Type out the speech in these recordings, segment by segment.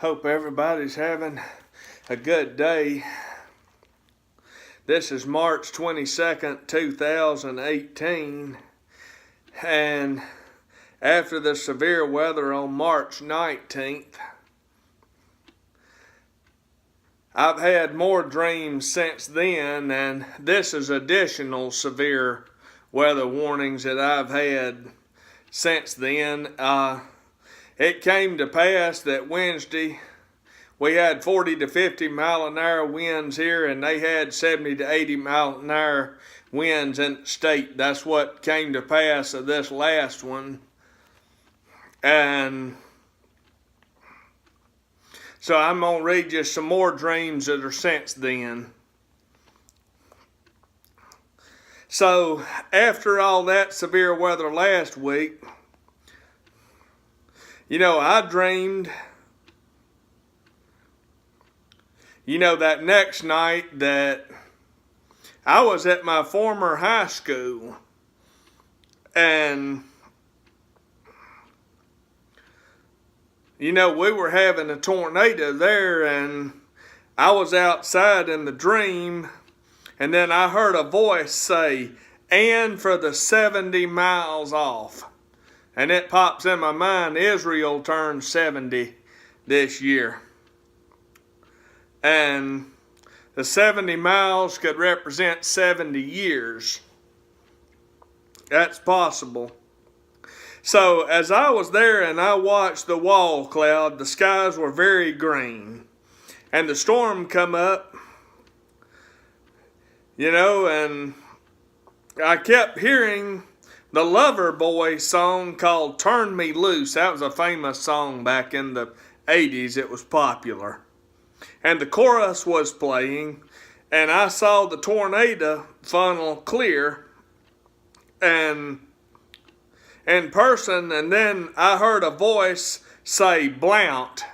Hope everybody's having a good day. This is March 22nd, 2018. And after the severe weather on March 19th, I've had more dreams since then, and this is additional severe weather warnings that I've had since then. It came to pass that Wednesday we had 40 to 50 mile an hour winds here, and they had 70 to 80 mile an hour winds in the state. That's what came to pass of this last one. And so I'm going to read you some more dreams that are since then. So after all that severe weather last week, I dreamed, that next night that I was at my former high school, and we were having a tornado there, and I was outside in the dream, and then I heard a voice say, "And for the 70 miles off." And it pops in my mind, Israel turned 70 this year. And the 70 miles could represent 70 years. That's possible. So as I was there and I watched the wall cloud, the skies were very green. And the storm come up, and I kept hearing the Lover Boy song called "Turn Me Loose." That was a famous song back in the 80s. It was popular. And the chorus was playing, and I saw the tornado funnel clear and in person, and then I heard a voice say "Blount."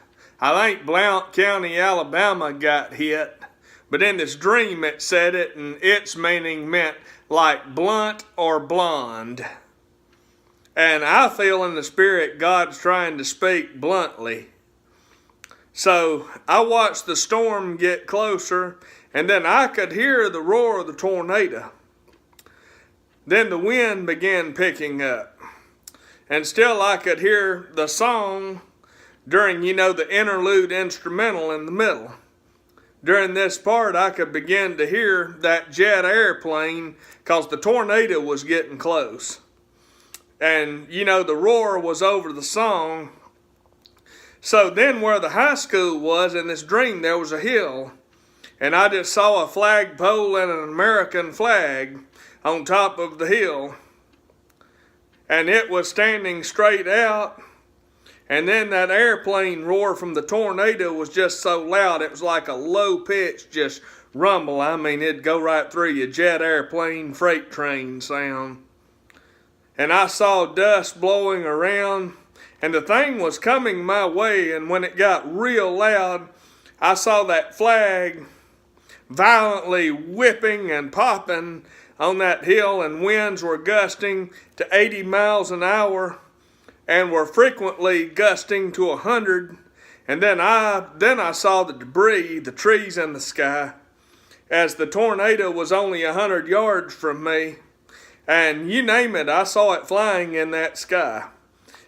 I think Blount County, Alabama got hit, but in this dream it said it, and its meaning meant like blunt or blonde. And I feel in the spirit God's trying to speak bluntly. So I watched the storm get closer, and then I could hear the roar of the tornado. Then the wind began picking up, and still I could hear the song during, the interlude instrumental in the middle. During this part, I could begin to hear that jet airplane because the tornado was getting close. And, the roar was over the song. So then where the high school was in this dream, there was a hill. And I just saw a flagpole and an American flag on top of the hill. And it was standing straight out. And then that airplane roar from the tornado was just so loud, it was like a low-pitched just rumble. I mean, it'd go right through you, jet airplane, freight train sound. And I saw dust blowing around, and the thing was coming my way, and when it got real loud, I saw that flag violently whipping and popping on that hill, and winds were gusting to 80 miles an hour. And were frequently gusting to 100. And then I saw the debris, the trees in the sky, as the tornado was only 100 yards from me. And you name it, I saw it flying in that sky.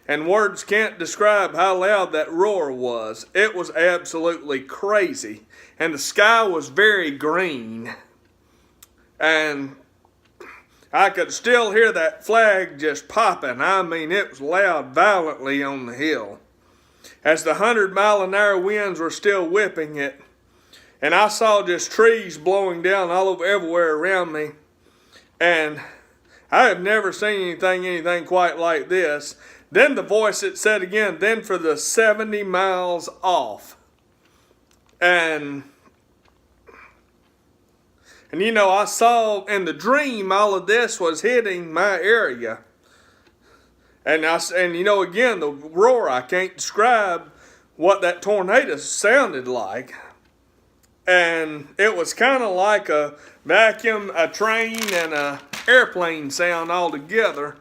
And words can't describe how loud that roar was. It was absolutely crazy. And the sky was very green. And I could still hear that flag just popping. I mean, it was loud violently on the hill, as the 100 mile an hour winds were still whipping it. And I saw just trees blowing down all over everywhere around me. And I have never seen anything quite like this. Then the voice, it said again, "Then for the 70 miles off." And I saw in the dream all of this was hitting my area. And again, the roar, I can't describe what that tornado sounded like. And it was kind of like a vacuum, a train, and a airplane sound all together.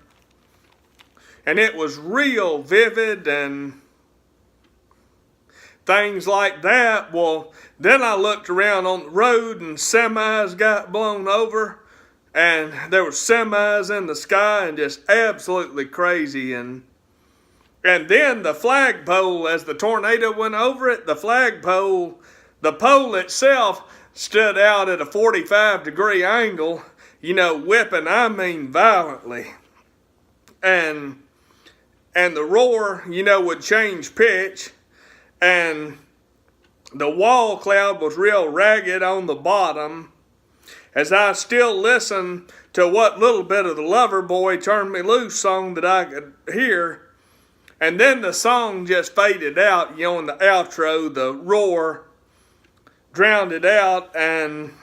And it was real vivid, and things like that. Well, then I looked around on the road and semis got blown over, and there were semis in the sky and just absolutely crazy. And then the flagpole, as the tornado went over it, the flagpole, the pole itself stood out at a 45-degree angle, whipping, violently. And the roar, would change pitch, and the wall cloud was real ragged on the bottom, as I still listened to what little bit of the Lover Boy Turn Me Loose song that I could hear. And then the song just faded out, in the outro, the roar drowned it out, and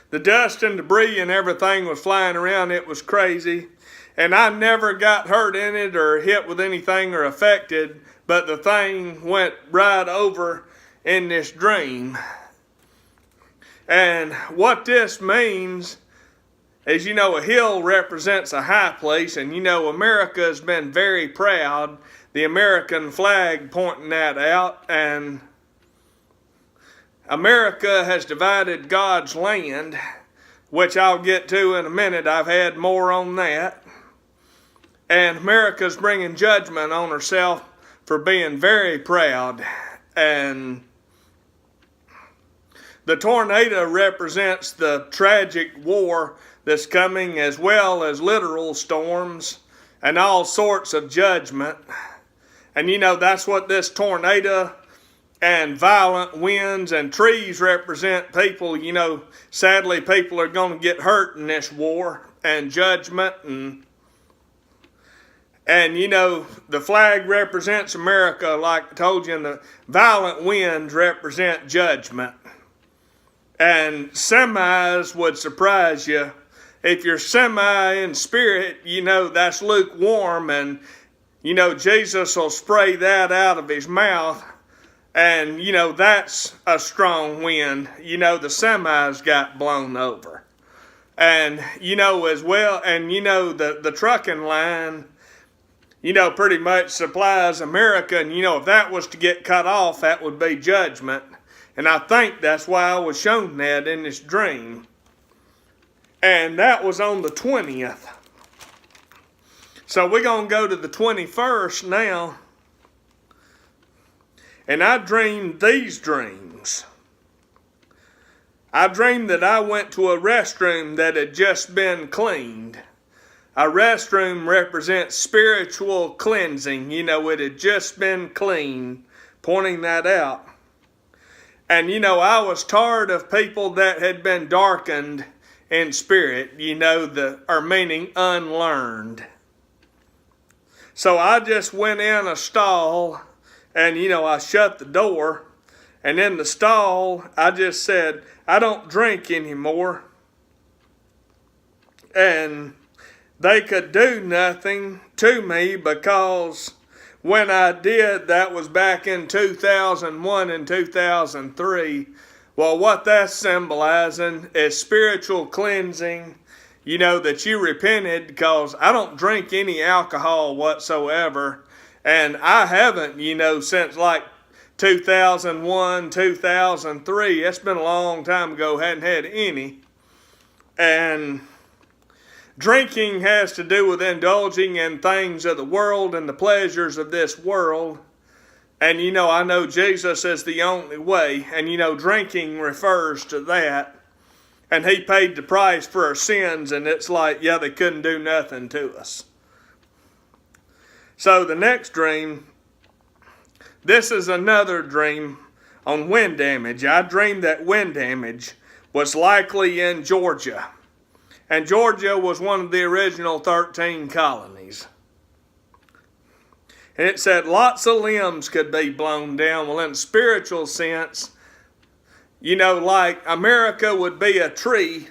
the dust and debris and everything was flying around. It was crazy. And I never got hurt in it or hit with anything or affected, but the thing went right over in this dream. And what this means is, a hill represents a high place, and America has been very proud, the American flag pointing that out, and America has divided God's land, which I'll get to in a minute. I've had more on that. And America's bringing judgment on herself for being very proud. And the tornado represents the tragic war that's coming, as well as literal storms and all sorts of judgment. And that's what this tornado and violent winds and trees represent. People, sadly people are going to get hurt in this war and judgment. And the flag represents America, like I told you, and the violent winds represent judgment. And semis would surprise you. If you're semi in spirit, that's lukewarm, and Jesus will spray that out of his mouth, and that's a strong wind. The semis got blown over. And as well, and the trucking line, pretty much supplies America, and if that was to get cut off, that would be judgment. And I think that's why I was shown that in this dream. And that was on the 20th. So we're going to go to the 21st now. And I dreamed these dreams. I dreamed that I went to a restroom that had just been cleaned. A restroom represents spiritual cleansing. It had just been cleaned, pointing that out. And I was tired of people that had been darkened in spirit, meaning unlearned. So I just went in a stall, and I shut the door, and in the stall I just said, I don't drink anymore. And they could do nothing to me, because when I did, that was back in 2001 and 2003. Well, what that's symbolizing is spiritual cleansing, that you repented, because I don't drink any alcohol whatsoever. And I haven't, since like 2001, 2003. It's been a long time ago, hadn't had any. And drinking has to do with indulging in things of the world and the pleasures of this world. And I know Jesus is the only way. And drinking refers to that. And he paid the price for our sins. And it's like, they couldn't do nothing to us. So the next dream, this is another dream on wind damage. I dreamed that wind damage was likely in Georgia. And Georgia was one of the original 13 colonies. And it said lots of limbs could be blown down. Well, in a spiritual sense, like America would be a tree.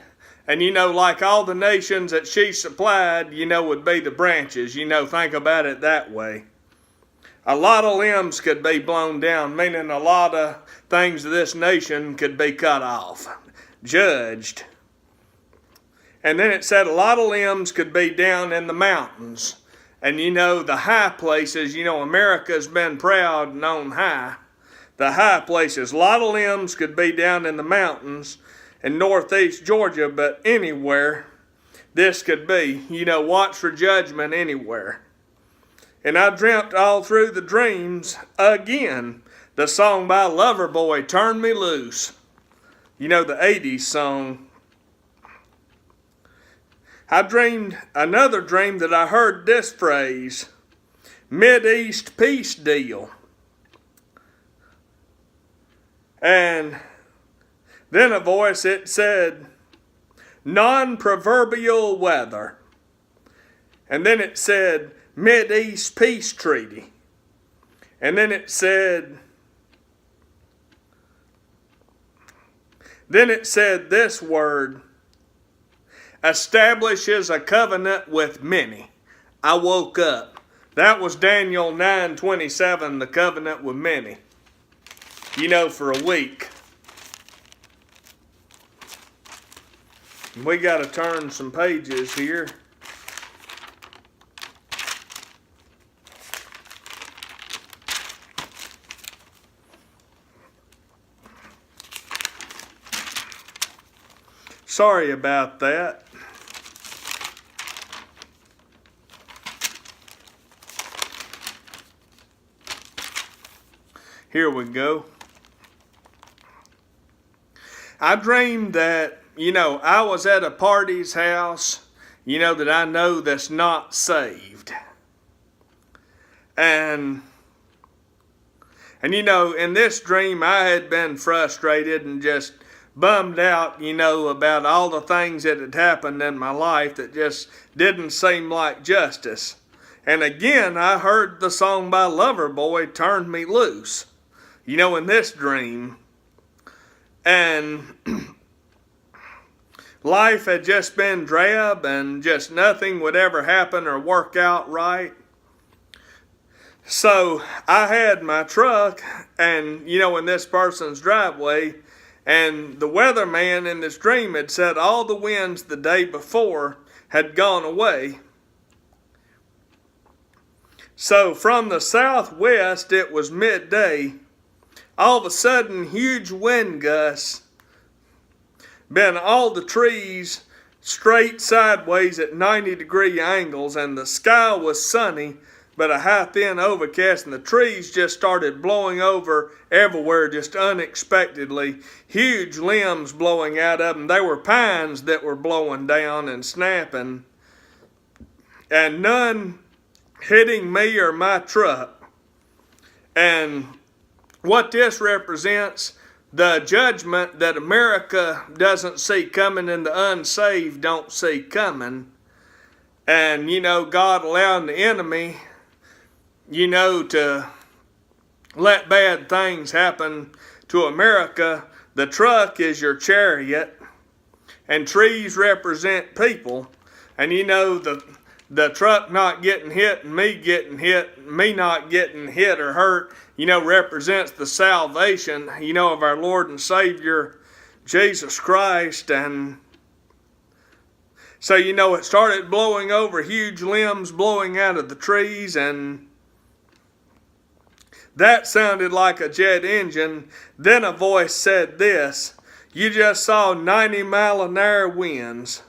And, like all the nations that she supplied, would be the branches. Think about it that way. A lot of limbs could be blown down, meaning a lot of things of this nation could be cut off, judged. And then it said a lot of limbs could be down in the mountains. And you know, the high places, you know, America's been proud and on high. The high places, a lot of limbs could be down in the mountains in northeast Georgia, but anywhere this could be. You know, watch for judgment anywhere. And I dreamt all through the dreams again the song by Loverboy, Turn Me Loose. You know, the 80s song. I dreamed another dream that I heard this phrase, Mideast peace deal. And then a voice, it said, non-proverbial weather. And then it said, Mideast peace treaty. And then it said this word, establishes a covenant with many. I woke up. That was Daniel 9:27, the covenant with many. You know, for a week. We got to turn some pages here. Sorry about that. Here we go. I dreamed that, you know, I was at a party's house, you know, that I know that's not saved. And you know, in this dream I had been frustrated and just bummed out, you know, about all the things that had happened in my life that just didn't seem like justice. And again, I heard the song by Loverboy, Turn Me Loose, you know, in this dream. And life had just been drab and just nothing would ever happen or work out right. So I had my truck and, you know, in this person's driveway, and the weatherman in this dream had said all the winds the day before had gone away. So from the southwest, it was midday. All of a sudden, huge wind gusts bent all the trees straight sideways at 90-degree angles, and the sky was sunny, but a high thin overcast, and the trees just started blowing over everywhere just unexpectedly. Huge limbs blowing out of them. They were pines that were blowing down and snapping, and none hitting me or my truck. And what this represents, the judgment that America doesn't see coming and the unsaved don't see coming. And, you know, God allowing the enemy, you know, to let bad things happen to America. The truck is your chariot, and trees represent people. And, you know, the truck not getting hit and me getting hit, me not getting hit or hurt, you know, represents the salvation, you know, of our Lord and Savior, Jesus Christ. And so, you know, it started blowing over, huge limbs blowing out of the trees, and that sounded like a jet engine. Then a voice said this, you just saw 90-mile-an-hour winds.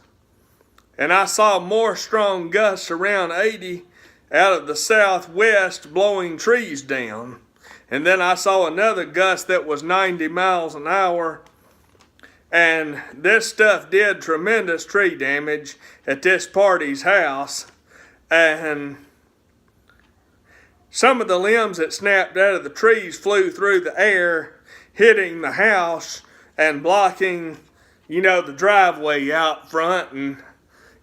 And I saw more strong gusts around 80 out of the southwest blowing trees down. And then I saw another gust that was 90 miles an hour. And this stuff did tremendous tree damage at this party's house. And some of the limbs that snapped out of the trees flew through the air, hitting the house and blocking, you know, the driveway out front. And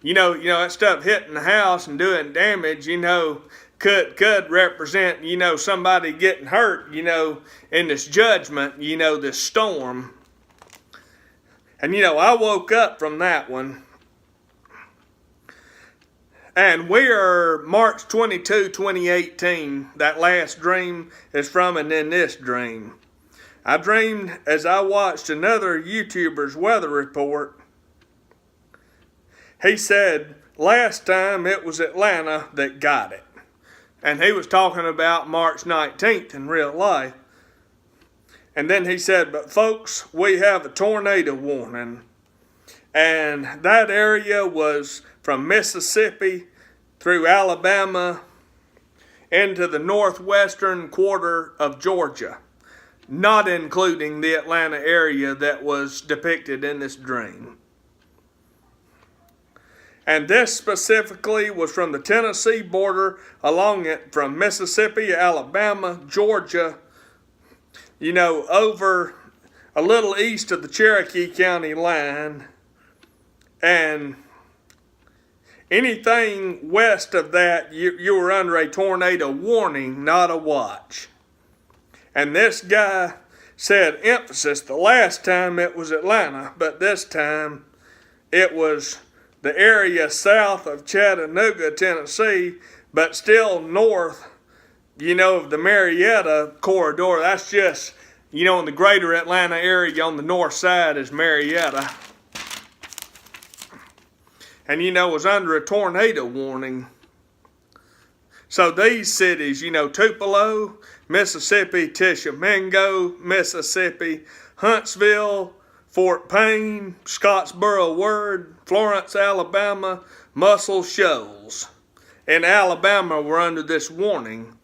you know, that stuff hitting the house and doing damage, you know, could represent, you know, somebody getting hurt, you know, in this judgment, you know, this storm. And, you know, I woke up from that one. And we are March 22, 2018. That last dream is from and in this dream. I dreamed as I watched another YouTuber's weather report. He said, last time it was Atlanta that got it. And he was talking about March 19th in real life. And then he said, but folks, we have a tornado warning. And that area was from Mississippi through Alabama into the northwestern quarter of Georgia, not including the Atlanta area that was depicted in this dream. And this specifically was from the Tennessee border along it from Mississippi, Alabama, Georgia, over a little east of the Cherokee County line. And anything west of that, you were under a tornado warning, not a watch. And this guy said emphasis, the last time it was Atlanta, but this time it was the area south of Chattanooga, Tennessee, but still north, of the Marietta corridor. That's just, in the greater Atlanta area on the north side is Marietta. And, was under a tornado warning. So these cities, Tupelo, Mississippi, Tishomingo, Mississippi, Huntsville, Fort Payne, Scottsboro Word, Florence, Alabama, Muscle Shoals. In Alabama were under this warning.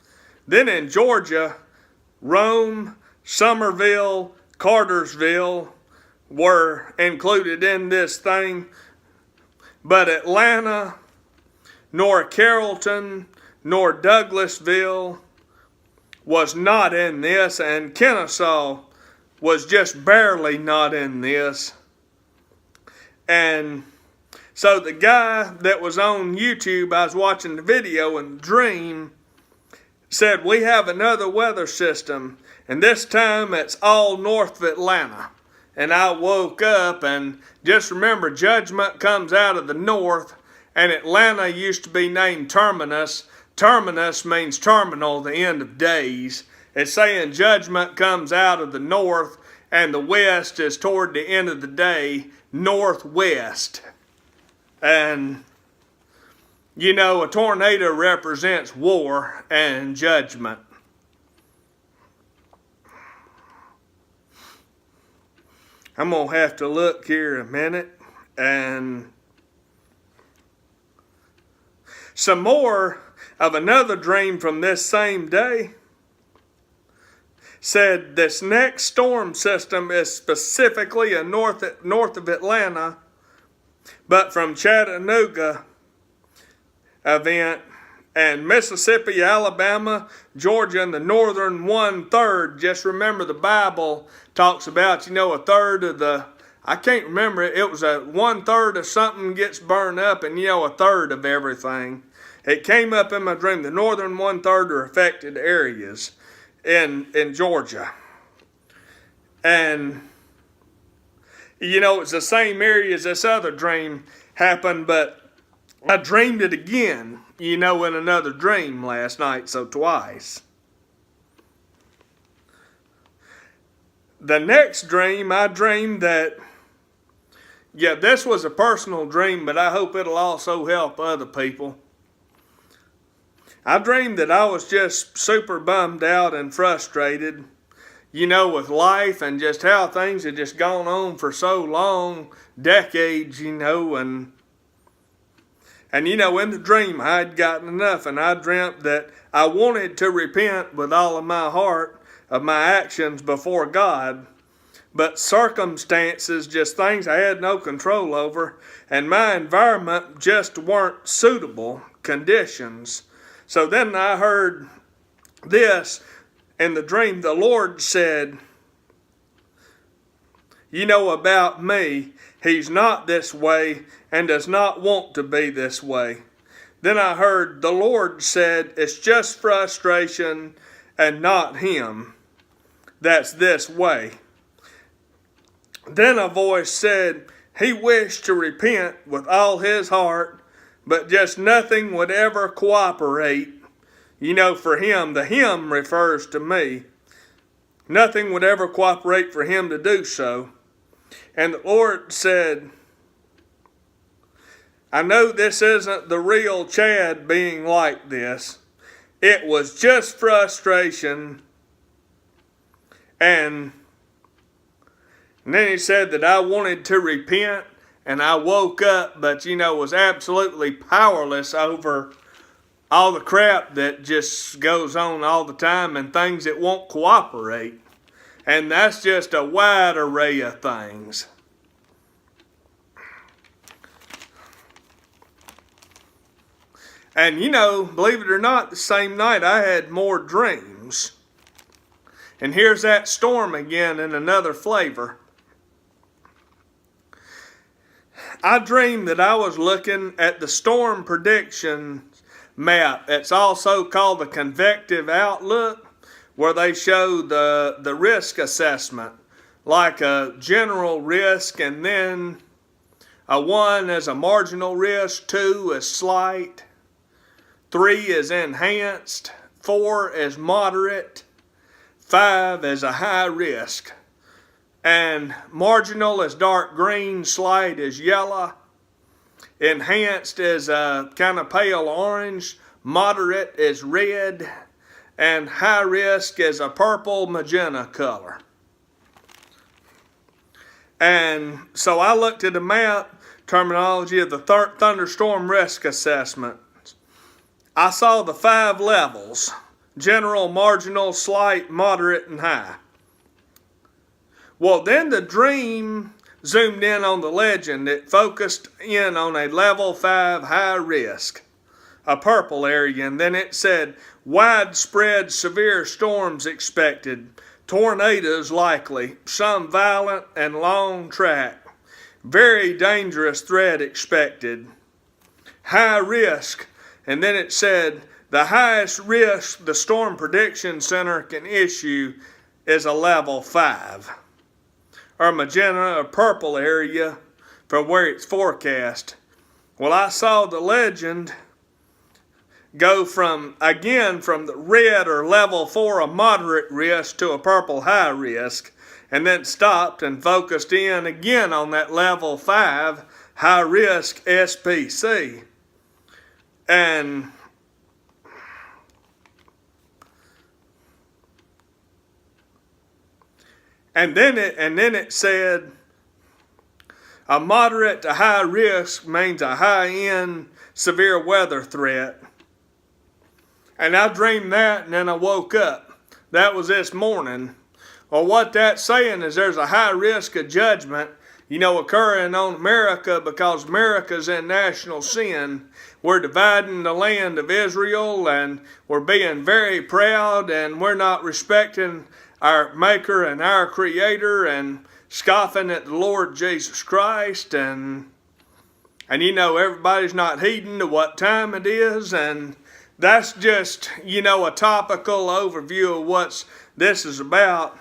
Then in Georgia, Rome, Summerville, Cartersville were included in this thing. But Atlanta, nor Carrollton, nor Douglasville was not in this, and Kennesaw was just barely not in this. And so the guy that was on YouTube, I was watching the video and dream, said we have another weather system, and this time it's all north of Atlanta. And I woke up, and just remember, Judgement comes out of the north, and Atlanta used to be named Terminus. Terminus means terminal, the end of days. It's saying Judgement comes out of the north, and the west is toward the end of the day, northwest. And, a tornado represents war and judgment. I'm going to have to look here a minute. And some more of another dream from this same day said this next storm system is specifically a north of Atlanta, but from Chattanooga event, and Mississippi, Alabama, Georgia, and the northern 1/3. Just remember the Bible talks about, a third of the, I can't remember, it was a 1/3 of something gets burned up, and a third of everything. It came up in my dream. The northern 1/3 are affected areas in Georgia. And, it's the same area as this other dream happened, but I dreamed it again, in another dream last night, so twice. The next dream, I dreamed that, this was a personal dream, but I hope it'll also help other people. I dreamed that I was just super bummed out and frustrated, with life and just how things had just gone on for so long, decades, And in the dream I had gotten enough, and I dreamt that I wanted to repent with all of my heart of my actions before God. But circumstances, just things I had no control over, and my environment just weren't suitable conditions. So then I heard this in the dream. The Lord said, about me, He's not this way and does not want to be this way. Then I heard the Lord said, it's just frustration and not Him that's this way. Then a voice said, he wished to repent with all his heart, but just nothing would ever cooperate. For him, the him refers to me. Nothing would ever cooperate for him to do so. And the Lord said, I know this isn't the real Chad being like this. It was just frustration. And then he said that I wanted to repent, and I woke up, but was absolutely powerless over all the crap that just goes on all the time and things that won't cooperate. And that's just a wide array of things. And believe it or not, the same night I had more dreams. And here's that storm again in another flavor. I dreamed that I was looking at the storm prediction map. It's also called the convective outlook, where they show the risk assessment, like a general risk, and then a 1 is a marginal risk, 2 is slight, 3 is enhanced, 4 is moderate, 5 is a high risk. And marginal is dark green, slight is yellow, enhanced is kind of pale orange, moderate is red, and high risk is a purple magenta color. And so I looked at the map terminology of the thunderstorm risk assessment. I saw the 5 levels: general, marginal, slight, moderate, and high. Well, then the dream zoomed in on the legend. It focused in on a level 5 high risk, a purple area, and then it said widespread severe storms expected, tornadoes likely, some violent and long track, very dangerous threat expected, high risk. And then it said the highest risk the Storm Prediction Center can issue is a level 5, or magenta or purple area from where it's forecast. Well, I saw the legend go from the red or level 4, a moderate risk, to a purple high risk, and then stopped and focused in again on that level 5 high risk SPC. And then it said a moderate to high risk means a high-end severe weather threat. And I dreamed that, and then I woke up. That was this morning. Well, what that's saying is there's a high risk of judgment, occurring on America, because America's in national sin. We're dividing the land of Israel, and we're being very proud, and we're not respecting our Maker and our Creator, and scoffing at the Lord Jesus Christ, and everybody's not heeding to what time it is, and that's just, a topical overview of what this is about.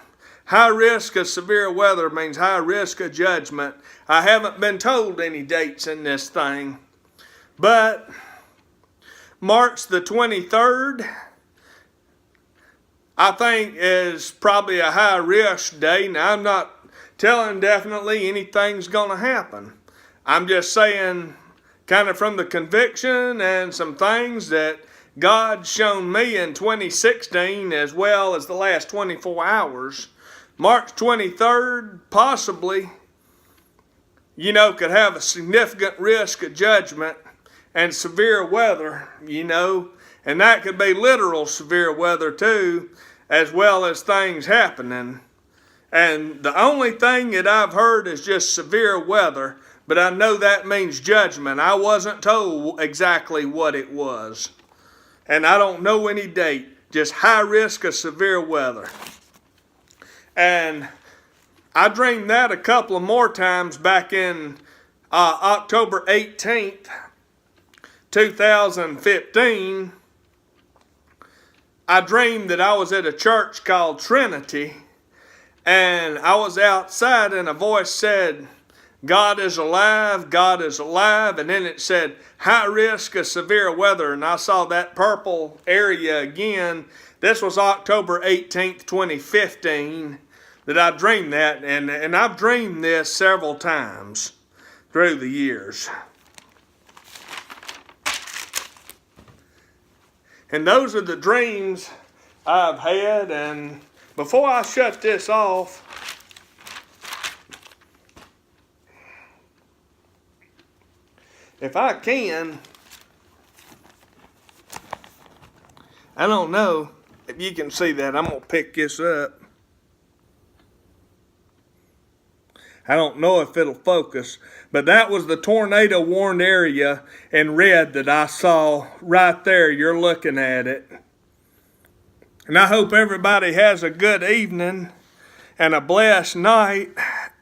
High risk of severe weather means high risk of judgment. I haven't been told any dates in this thing, but March the 23rd, I think, is probably a high risk day. Now, I'm not telling definitely anything's going to happen. I'm just saying, kind of from the conviction and some things that God's shown me in 2016, as well as the last 24 hours. March 23rd, possibly, could have a significant risk of judgment and severe weather, and that could be literal severe weather too, as well as things happening. And the only thing that I've heard is just severe weather, but I know that means judgment. I wasn't told exactly what it was. And I don't know any date, just high risk of severe weather. And I dreamed that a couple of more times back in October 18th, 2015. I dreamed that I was at a church called Trinity, and I was outside, and a voice said, God is alive, God is alive. And then it said, high risk of severe weather. And I saw that purple area again. This was October 18th, 2015, that I dreamed that. And I've dreamed this several times through the years. And those are the dreams I've had. And before I shut this off, if I can, I don't know if you can see that. I'm going to pick this up. I don't know if it'll focus, but that was the tornado warned area in red that I saw right there. You're looking at it. And I hope everybody has a good evening and a blessed night.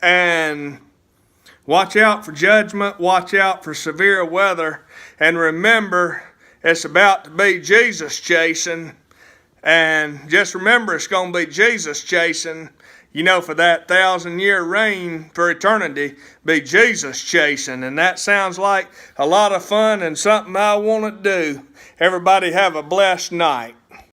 And watch out for judgment. Watch out for severe weather. And remember, it's about to be Jesus chasing. And just remember, it's going to be Jesus chasing. You know, for that 1,000-year reign for eternity, be Jesus chasing. And that sounds like a lot of fun and something I want to do. Everybody have a blessed night.